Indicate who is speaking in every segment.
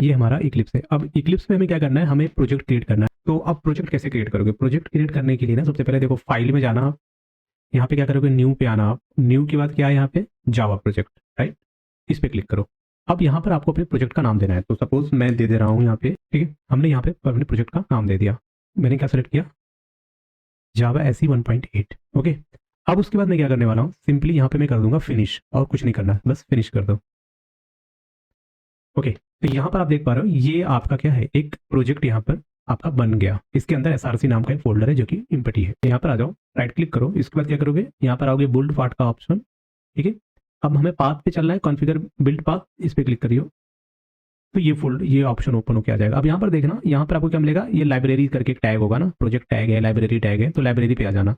Speaker 1: ये हमारा इक्लिप्स है। अब इक्लिप्स में हमें क्या करना है, हमें प्रोजेक्ट क्रिएट करना है। तो अब प्रोजेक्ट कैसे क्रिएट करोगे? प्रोजेक्ट क्रिएट करने के लिए ना सबसे पहले देखो फाइल में जाना, यहाँ पे क्या करोगे, न्यू पे आना। आप न्यू के बाद क्या है यहाँ पे, जावा प्रोजेक्ट, राइट, इस पे क्लिक करो। अब यहाँ पर आपको अपने प्रोजेक्ट का नाम देना है। तो सपोज मैं दे रहा हूँ यहाँ पे, ठीक है, हमने यहाँ पे अपने प्रोजेक्ट का नाम दे दिया। मैंने क्या सेलेक्ट किया, जावा एसई 1.8। ओके, अब उसके बाद मैं क्या करने वाला हूँ, सिंपली यहाँ पे मैं कर दूंगा फिनिश, और कुछ नहीं करना, बस फिनिश कर दो। ओके, तो यहाँ पर आप देख पा रहे हो ये आपका क्या है, एक प्रोजेक्ट यहाँ पर आपका बन गया। इसके अंदर एसआरसी नाम का एक फोल्डर है जो कि इम्पटी है। यहाँ पर आ जाओ, राइट क्लिक करो, इसके बाद क्या करोगे, यहाँ पर आओगे बुल्ड पार्ट का ऑप्शन, ठीक है। अब हमें पाथ पे चलना है, कॉन्फ़िगर बिल्ड पाथ, इस पे क्लिक करियो, तो ये ऑप्शन ओपन होकर आ जाएगा। अब यहाँ पर देखना, यहाँ पर आपको क्या मिलेगा, ये लाइब्रेरी करके एक टैग होगा ना, प्रोजेक्ट टैग है, लाइब्रेरी टैग है, तो लाइब्रेरी पे आ जाना।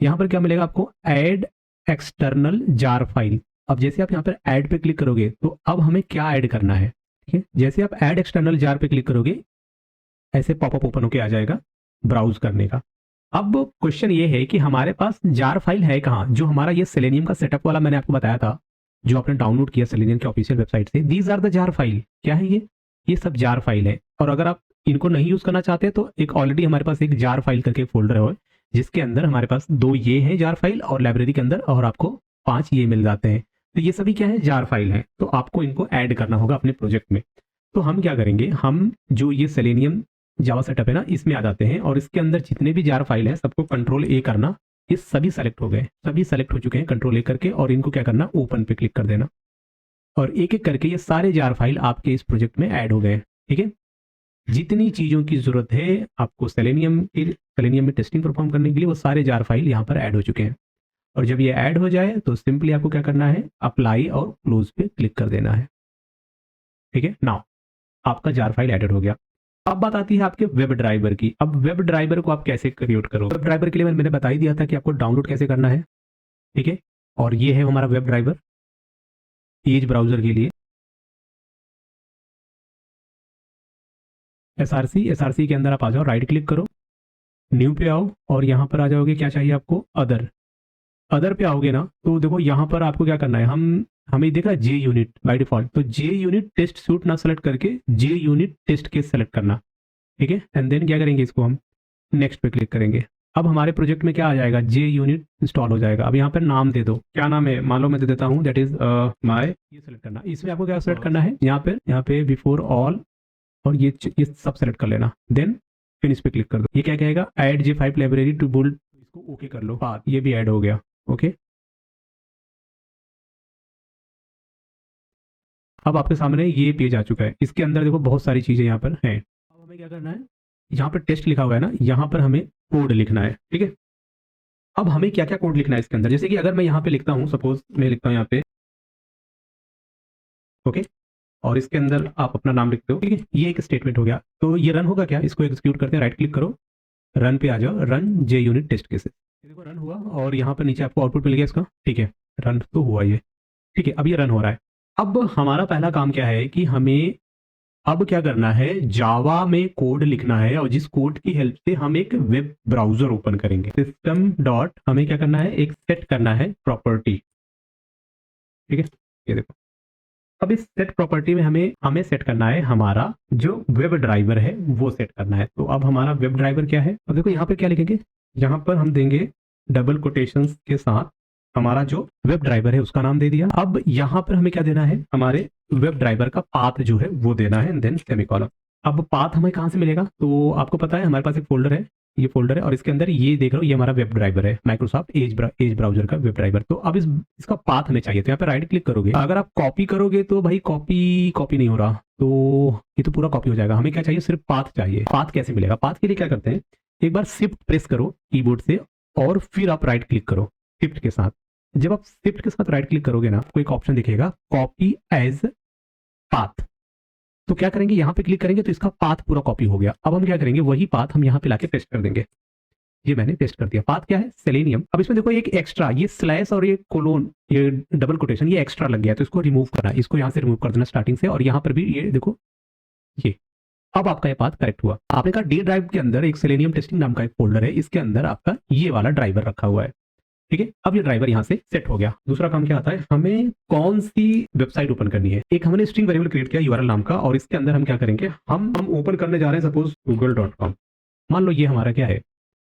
Speaker 1: यहाँ पर क्या मिलेगा आपको, ऐड एक्सटर्नल जार फाइल। अब जैसे आप यहाँ पर ऐड पे क्लिक करोगे तो अब हमें क्या ऐड करना है, ठीक है। जैसे आप ऐड एक्सटर्नल जार पे क्लिक करोगे, ऐसे पॉपअप ओपन होकर आ जाएगा ब्राउज करने का। अब क्वेश्चन ये है कि हमारे पास जार फाइल है कहाँ, जो हमारा ये सेलेनियम का सेटअप वाला मैंने आपको बताया था, जो आपने डाउनलोड किया सेलेनियम के ऑफिशियल वेबसाइट से। These are the jar file. क्या है ये सब जार फाइल है। और अगर आप इनको नहीं यूज करना चाहते तो एक ऑलरेडी हमारे पास एक जार फाइल करके फोल्डर है, जिसके अंदर हमारे पास 2 ये है जार फाइल, और लाइब्रेरी के अंदर और आपको 5 ये मिल जाते हैं। तो ये सभी क्या है, जार फाइल है। तो आपको इनको ऐड करना होगा अपने प्रोजेक्ट में। तो हम क्या करेंगे, हम जो ये सेलेनियम जावा सेटअप है ना, इसमें आ जाते हैं, और इसके अंदर जितने भी जार फाइल है सबको कंट्रोल ए करना। ये सभी सेलेक्ट हो गए, सभी सेलेक्ट हो चुके हैं कंट्रोल ए करके, और इनको क्या करना, ओपन पे क्लिक कर देना, और एक एक करके ये सारे जार फाइल आपके इस प्रोजेक्ट में ऐड हो गए। ठीक है, जितनी चीजों की जरूरत है आपको सेलेनियम में टेस्टिंग परफॉर्म करने के लिए, वो सारे जार फाइल यहाँ पर ऐड हो चुके हैं। और जब ये ऐड हो जाए तो सिंपली आपको क्या करना है, अप्लाई और क्लोज पे क्लिक कर देना है। ठीक है, नाउ आपका जार फाइल एडेड हो गया। अब बात आती है आपके वेब ड्राइवर की। अब वेब ड्राइवर को आप कैसे क्रिएट करोगे? वेब ड्राइवर के लिए मैंने बता ही दिया था कि आपको डाउनलोड कैसे करना है, ठीक है। और ये है हमारा वेब ड्राइवर एज ब्राउजर के लिए। एसआरसी के अंदर आप आ जाओ, राइट क्लिक करो, न्यू पे आओ, और यहाँ पर आ जाओगे, क्या चाहिए आपको, अदर पे आओगे ना, तो देखो यहाँ पर आपको क्या करना है, हमें देखा जे यूनिट बाय डिफॉल्ट, तो जे यूनिट टेस्ट सूट ना सेलेक्ट करके जे यूनिट टेस्ट केस सेलेक्ट करना, ठीक है। एंड देन क्या करेंगे, इसको हम नेक्स्ट पे क्लिक करेंगे। अब हमारे प्रोजेक्ट में क्या आ जाएगा, जे यूनिट इंस्टॉल हो जाएगा। अब यहाँ पर नाम दे दो, क्या नाम है, मान लो मैं दे देता हूँ दैट इज माय, ये सेलेक्ट करना। इसमें आपको क्या सेलेक्ट करना है, यहाँ पे बिफोर ऑल, और ये सब सेलेक्ट कर लेना, देन फिनिश पे क्लिक कर दो। ये क्या कहेगा, add J5 library to build, इसको ओके कर लो, हाँ ये भी ऐड हो गया। ओके, अब आपके सामने ये पेज आ चुका है। इसके अंदर देखो बहुत सारी चीजें यहाँ पर हैं। अब हमें क्या करना है, यहाँ पर टेस्ट लिखा हुआ है ना, यहाँ पर हमें कोड लिखना है, ठीक है। अब हमें क्या क्या कोड लिखना है इसके अंदर, जैसे कि अगर मैं यहाँ पे लिखता हूँ, सपोज मैं लिखता हूँ यहाँ पे, ओके, और इसके अंदर आप अपना नाम लिखते हो, ठीक है, ये एक स्टेटमेंट हो गया। तो ये रन होगा क्या, इसको एग्जीक्यूट करते हैं, राइट क्लिक करो, रन पे आ जाओ, रन जे यूनिट टेस्ट केसेस। देखो रन हुआ, और यहाँ पर नीचे आपको आउटपुट मिल गया इसका, ठीक है, रन तो हुआ ये, ठीक है। अब ये रन हो रहा है। अब हमारा पहला काम क्या है कि हमें अब क्या करना है, जावा में कोड लिखना है, और जिस कोड की हेल्प से हम एक वेब ब्राउजर ओपन करेंगे। सिस्टम डॉट हमें क्या करना है, एक सेट करना है प्रॉपर्टी, ठीक है, ये देखो। अब इस सेट प्रॉपर्टी में हमें सेट करना है हमारा जो वेब ड्राइवर है वो सेट करना है। तो अब हमारा वेब ड्राइवर क्या है, अब देखो यहाँ पे क्या लिखेंगे, यहाँ पर हम देंगे डबल कोटेशंस के साथ हमारा जो वेब ड्राइवर है उसका नाम दे दिया। अब यहाँ पर हमें क्या देना है, हमारे वेब ड्राइवर का पाथ जो है वो देना है, देन सेमीकोलन। अब पाथ हमें कहाँ से मिलेगा, तो आपको पता है हमारे पास एक फोल्डर है, ये फोल्डर है, और इसके अंदर ये देख रहे हो, ये हमारा वेब ड्राइवर है, माइक्रोसॉफ्ट एज ब्राउजर का वेब ड्राइवर। तो अब इसका पाथ हमें चाहिए, तो यहाँ पे राइट क्लिक करोगे, अगर आप कॉपी करोगे तो भाई कॉपी नहीं हो रहा, तो ये तो पूरा कॉपी हो जाएगा। हमें क्या चाहिए, सिर्फ पाथ चाहिए। पाथ कैसे मिलेगा, पाथ के लिए क्या करते हैं, एक बार शिफ्ट प्रेस करो कीबोर्ड से, और फिर आप राइट क्लिक करो शिफ्ट के साथ। जब आप शिफ्ट के साथ राइट क्लिक करोगे ना, आपको एक ऑप्शन दिखेगा कॉपी एज पाथ। तो क्या करेंगे, यहाँ पे क्लिक करेंगे तो इसका पाथ पूरा कॉपी हो गया। अब हम क्या करेंगे, वही पाथ हम यहाँ पे लाके पेस्ट कर देंगे। ये मैंने पेस्ट कर दिया। पाथ क्या है, सेलेनियम। अब इसमें देखो एक एक्स्ट्रा, ये स्लैश और ये कोलोन, ये डबल कोटेशन, ये एक्स्ट्रा लग गया, तो इसको रिमूव करना, इसको यहाँ से रिमूव कर देना स्टार्टिंग से, और यहाँ पर भी ये देखो, ये अब आपका ये पाथ करेक्ट हुआ। आपने कहा डी ड्राइव के अंदर एक सेलेनियम टेस्टिंग नाम का एक फोल्डर है, इसके अंदर आपका ये वाला ड्राइवर रखा हुआ है। ठीक है। अब ये ड्राइवर यहाँ से सेट हो गया। दूसरा काम क्या आता है, हमें कौन सी वेबसाइट ओपन करनी है। एक हमने स्ट्रिंग वेरिएबल क्रिएट किया यूआरएल नाम का, और इसके अंदर हम क्या करेंगे, हम ओपन करने जा रहे हैं सपोज google.com। मान लो ये हमारा क्या है,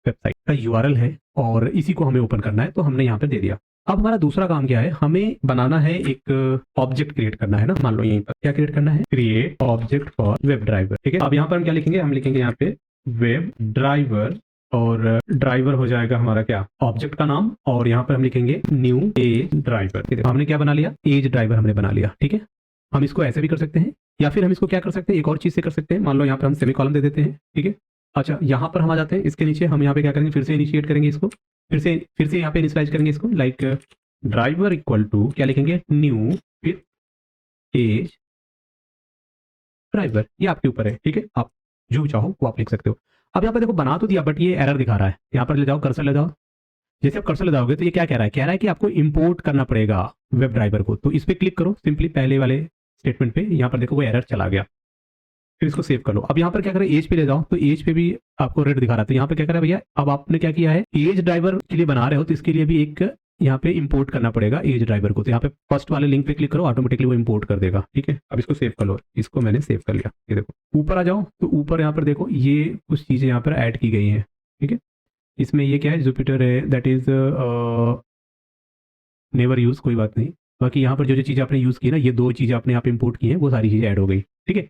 Speaker 1: वेबसाइट का यूआरएल है और इसी को हमें ओपन करना है, तो हमने यहाँ पे दे दिया। अब हमारा दूसरा काम क्या है, हमें बनाना है एक ऑब्जेक्ट क्रिएट करना है ना। मान लो यहीं पर क्या क्रिएट करना है, create object for web driver. ठीक है। अब यहाँ पर हम क्या लिखेंगे, हम लिखेंगे यहाँ पे वेब ड्राइवर, और ड्राइवर हो जाएगा हमारा क्या, ऑब्जेक्ट का नाम, और यहाँ पर हम लिखेंगे न्यू एज ड्राइवर। हमने क्या बना लिया, एज ड्राइवर हमने बना लिया। ठीक है। हम इसको ऐसे भी कर सकते हैं, या फिर हम इसको क्या कर सकते हैं, एक और चीज से कर सकते हैं। मान लो यहाँ पर हम सेमीकोलन दे देते हैं। ठीक है। अच्छा, यहाँ पर हम आ जाते हैं, इसके नीचे हम यहाँ पे क्या करेंगे, फिर से इनिशिएट करेंगे इसको, फिर से यहाँ पे इनिशियलाइज करेंगे इसको, लाइक ड्राइवर इक्वल टू क्या लिखेंगे, न्यू फिर एज ड्राइवर। ये आपके ऊपर है। ठीक है। आप जो भी चाहो वो आप लिख सकते हो। अब यहाँ पे देखो बना तो दिया, बट ये एरर दिखा रहा है। यहाँ पर ले जाओ, कर्सर ले जाओ। जैसे आप कर्सर ले जाओगे तो ये क्या कह रहा है कि आपको इंपोर्ट करना पड़ेगा वेब ड्राइवर को। तो इस पे क्लिक करो सिंपली, पहले वाले स्टेटमेंट पे। यहाँ पर देखो वो एरर चला गया। फिर इसको सेव कर लो। अब यहाँ पर क्या करें, एज पे ले जाओ, तो एज पे भी आपको रेड दिखा रहा था। यहाँ पे क्या करें भैया, अब आपने क्या किया है, एज ड्राइवर के लिए बना रहे हो तो इसके लिए भी एक यहाँ पे इंपोर्ट करना पड़ेगा एज ड्राइवर को। तो यहाँ पे फर्स्ट वाले लिंक पे क्लिक करो, ऑटोमेटिकली वो इंपोर्ट कर देगा। ठीक है। अब इसको सेव कर लो। इसको मैंने सेव कर लिया। ये देखो ऊपर आ जाओ, तो ऊपर यहाँ पर देखो ये कुछ चीजें यहाँ पर ऐड की गई हैं। ठीक है। इसमें ये क्या है, जुपिटर है, दैट इज नेवर यूज, कोई बात नहीं। बाकी यहाँ पर जो जो चीज़ आपने यूज़ की ना, ये दो चीज़ें आपने यहाँ पे इंपोर्ट की हैं, वो सारी चीज़ें ऐड हो गई। ठीक है।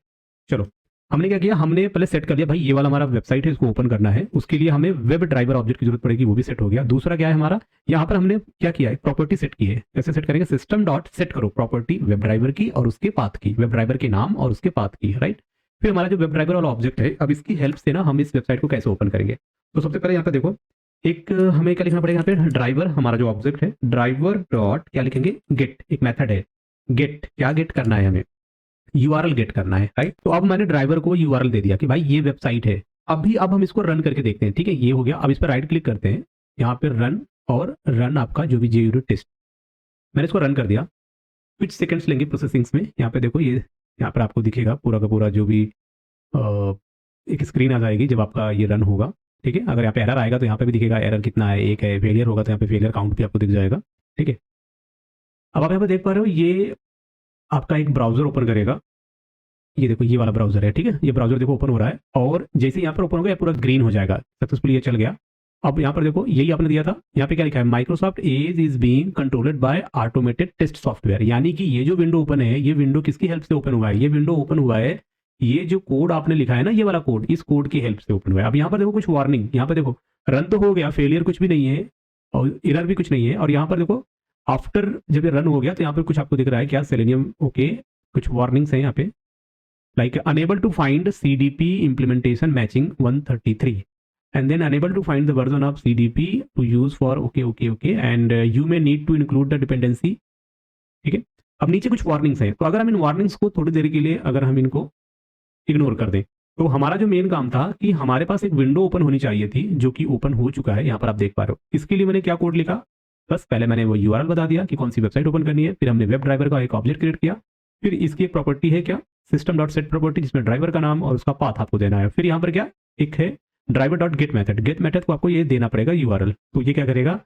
Speaker 1: चलो, हमने क्या किया, हमने पहले सेट कर लिया भाई ये वाला हमारा वेबसाइट है, इसको ओपन करना है। उसके लिए हमें वेब ड्राइवर ऑब्जेक्ट की जरूरत पड़ेगी, वो भी सेट हो गया। दूसरा क्या है हमारा, यहाँ पर हमने क्या किया है, प्रॉपर्टी सेट की है। कैसे सेट करेंगे, सिस्टम डॉट सेट करो प्रॉपर्टी वेब ड्राइवर की और उसके पाथ की, वेब ड्राइवर के नाम और उसके पाथ की, राइट। फिर हमारा जो वेब ड्राइवर वाला ऑब्जेक्ट है, अब इसकी हेल्प से ना हम इस वेबसाइट को कैसे ओपन करेंगे। तो सबसे पहले यहाँ पे देखो, एक हमें क्या लिखना पड़ेगा, यहाँ पे ड्राइवर हमारा जो ऑब्जेक्ट है, ड्राइवर डॉट क्या लिखेंगे, गेट। एक मेथड है गेट, क्या गेट करना है हमें, यूआरएल गेट करना है, राइट। तो अब मैंने ड्राइवर को यूआरएल दे दिया कि भाई ये वेबसाइट है। अब हम इसको रन करके देखते हैं। ठीक है, ये हो गया। अब इस पर राइट क्लिक करते हैं, यहाँ पे रन, और रन आपका जो भी JUnit टेस्ट, मैंने इसको रन कर दिया। कुछ सेकंड्स लेंगे प्रोसेसिंग्स में। यहाँ पे देखो, ये यहाँ पर आपको दिखेगा पूरा का पूरा जो भी एक स्क्रीन आ जाएगी जब आपका ये रन होगा। ठीक है। अगर यहाँ पे एरर आएगा तो यहाँ पे भी दिखेगा एरर कितना है, एक है। फेलियर होगा तो यहाँ पे फेलियर काउंट भी आपको दिख जाएगा। ठीक है। अब आप यहाँ पे देख पा रहे हो, ये आपका एक ब्राउजर ओपन करेगा। ये देखो, ये वाला ब्राउजर है। ठीक है। ये ब्राउजर देखो ओपन हो रहा है, और जैसे यहाँ पर ओपन हो गया पूरा ग्रीन हो जाएगा, सक्सेसफुली ये चल गया। अब यहाँ पर देखो, यही आपने दिया था, यहाँ पे क्या लिखा है, Microsoft Edge is being controlled by automated test software. यानी कि ये जो विंडो ओपन है, ये विंडो किसकी हेल्प से ओपन हुआ है, ये विंडो ओपन हुआ है, ये जो कोड आपने लिखा है ना, ये वाला कोड, इस कोड की हेल्प से ओपन हुआ है। अब यहाँ पर देखो कुछ वार्निंग, यहाँ पर देखो रन तो हो गया, फेलियर कुछ भी नहीं है और एरर भी कुछ नहीं है। और यहाँ पर देखो आफ्टर जब ये रन हो गया तो यहाँ पर कुछ आपको दिख रहा है क्या, सेलेनियम, ओके, कुछ वार्निंग्स हैं यहाँ पे, like unable to find CDP implementation matching 133, and then unable to find the version of CDP to use for okay, and you may need to include the dependency। ठीक है। अब नीचे कुछ warnings हैं, तो अगर हम इन वार्निंग्स को थोड़ी देर के लिए अगर हम इनको इग्नोर कर दें, तो हमारा जो मेन काम था कि हमारे पास एक विंडो ओपन होनी चाहिए थी, जो कि ओपन हो चुका है। यहाँ पर आप देख पा रहे हो। इसके लिए मैंने क्या कोड लिखा, बस पहले मैंने वो यूआरएल बता दिया कि कौन सी वेबसाइट ओपन करनी है, फिर हमने वेब ड्राइवर का एक ऑब्जेक्ट क्रिएट किया, फिर इसकी एक प्रॉपर्टी है क्या, सिस्टम डॉट सेट प्रॉपर्टी, जिसमें ड्राइवर का नाम और उसका पाथ आपको देना है। फिर यहाँ पर क्या एक है driver dot get method, get method को आपको ये देना पड़ेगा यूआरएल। तो ये क्या करेगा,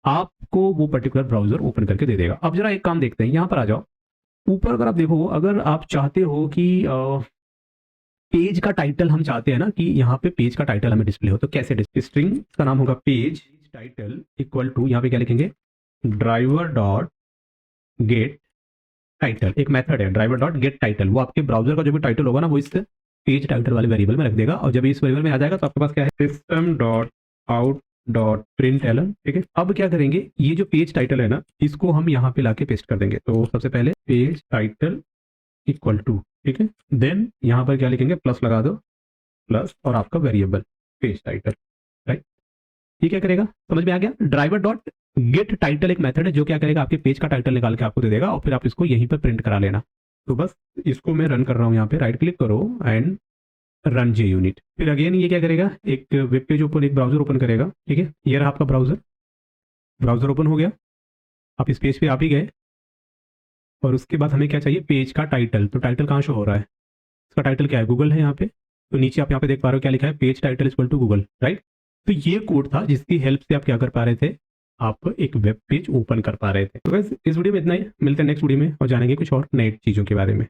Speaker 1: आपको वो पर्टिकुलर ब्राउजर ओपन करके दे देगा। अब जरा एक काम देखते हैं, यहाँ पर आ जाओ ऊपर। अगर आप देखो, अगर आप चाहते हो कि पेज का टाइटल हम चाहते हैं ना कि यहाँ पे पेज का टाइटल हमें डिस्प्ले हो, तो कैसे डिस्प्ले, स्ट्रिंग का नाम होगा पेज टाइटल इक्वल टू, यहाँ पे क्या लिखेंगे, ड्राइवर डॉट गेट टाइटल। एक मेथड है ड्राइवर डॉट गेट टाइटल, वो आपके ब्राउजर का जो भी टाइटल होगा ना, वो इस पेज टाइटल वाले वेरिएबल में रख देगा। और जब इस वेरिएबल में आ जाएगा तो आपके पास क्या है, system dot out dot println। ठीक है। अब क्या करेंगे, ये जो पेज टाइटल है ना, इसको हम यहाँ पे लाके पेस्ट कर देंगे। तो सबसे पहले पेज टाइटल इक्वल टू, ठीक है, देन यहाँ पर क्या लिखेंगे, प्लस लगा दो, प्लस और आपका वेरिएबल पेज टाइटल, राइट। ये क्या करेगा, समझ में आ गया। ड्राइवर डॉट गेट टाइटल एक मेथड है जो क्या करेगा, आपके पेज का टाइटल निकाल के आपको दे देगा, और फिर आप इसको यहीं पर प्रिंट करा लेना। तो बस इसको मैं रन कर रहा हूँ, यहाँ पे राइट क्लिक करो एंड रन JUnit। फिर अगेन ये क्या करेगा, एक वेब पेज ओपन, एक ब्राउजर ओपन करेगा। ठीक है। ये रहा आपका ब्राउजर ओपन हो गया। आप इस पेज पे आप ही गए, और उसके बाद हमें क्या चाहिए, पेज का टाइटल। तो टाइटल कहाँ शो हो रहा है, इसका टाइटल क्या है, गूगल है यहाँ पे। तो नीचे आप यहाँ पे देख पा रहे हो क्या लिखा है, page title equal to Google, right. तो ये कोड था जिसकी हेल्प से आप क्या कर पा रहे थे, आप एक वेब पेज ओपन कर पा रहे थे। तो बस इस वीडियो में इतना ही, मिलते हैं नेक्स्ट वीडियो में और जानेंगे कुछ और नई चीज़ों के बारे में।